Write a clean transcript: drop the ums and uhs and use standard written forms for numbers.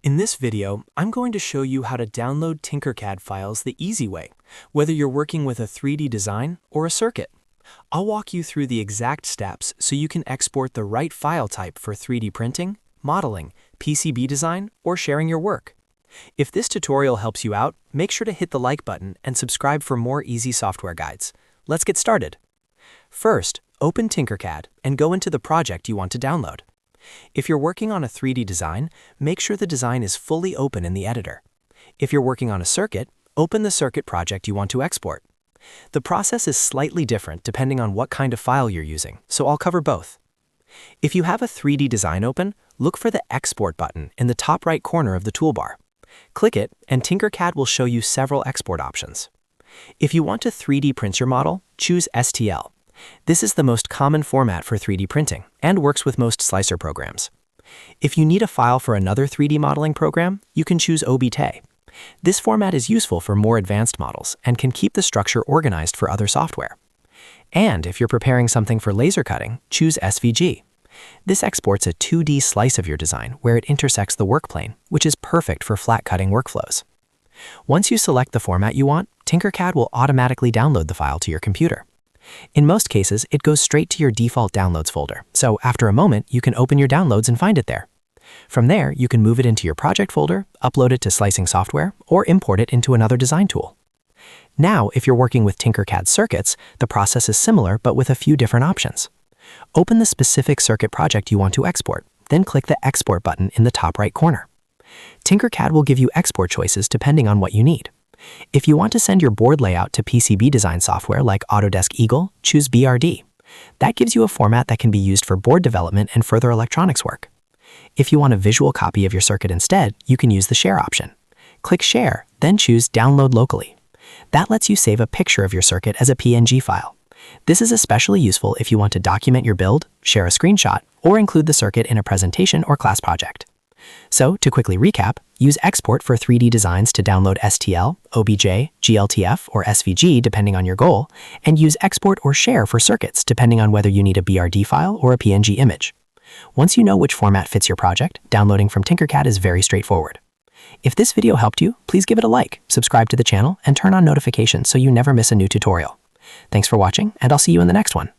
In this video, I'm going to show you how to download Tinkercad files the easy way, whether you're working with a 3D design or a circuit. I'll walk you through the exact steps so you can export the right file type for 3D printing, modeling, PCB design, or sharing your work. If this tutorial helps you out, make sure to hit the like button and subscribe for more easy software guides. Let's get started. First, open Tinkercad and go into the project you want to download. If you're working on a 3D design, make sure the design is fully open in the editor. If you're working on a circuit, open the circuit project you want to export. The process is slightly different depending on what kind of file you're using, so I'll cover both. If you have a 3D design open, look for the Export button in the top right corner of the toolbar. Click it, and Tinkercad will show you several export options. If you want to 3D print your model, choose STL. This is the most common format for 3D printing and works with most slicer programs. If you need a file for another 3D modeling program, you can choose OBJ. This format is useful for more advanced models and can keep the structure organized for other software. And if you're preparing something for laser cutting, choose SVG. This exports a 2D slice of your design where it intersects the work plane, which is perfect for flat cutting workflows. Once you select the format you want, Tinkercad will automatically download the file to your computer. In most cases, it goes straight to your default downloads folder, so after a moment, you can open your downloads and find it there. From there, you can move it into your project folder, upload it to slicing software, or import it into another design tool. Now, if you're working with Tinkercad circuits, the process is similar but with a few different options. Open the specific circuit project you want to export, then click the Export button in the top right corner. Tinkercad will give you export choices depending on what you need. If you want to send your board layout to PCB design software like Autodesk Eagle, choose BRD. That gives you a format that can be used for board development and further electronics work. If you want a visual copy of your circuit instead, you can use the Share option. Click Share, then choose Download Locally. That lets you save a picture of your circuit as a PNG file. This is especially useful if you want to document your build, share a screenshot, or include the circuit in a presentation or class project. So, to quickly recap, use Export for 3D designs to download STL, OBJ, GLTF, or SVG depending on your goal, and use Export or Share for circuits depending on whether you need a BRD file or a PNG image. Once you know which format fits your project, downloading from Tinkercad is very straightforward. If this video helped you, please give it a like, subscribe to the channel, and turn on notifications so you never miss a new tutorial. Thanks for watching, and I'll see you in the next one.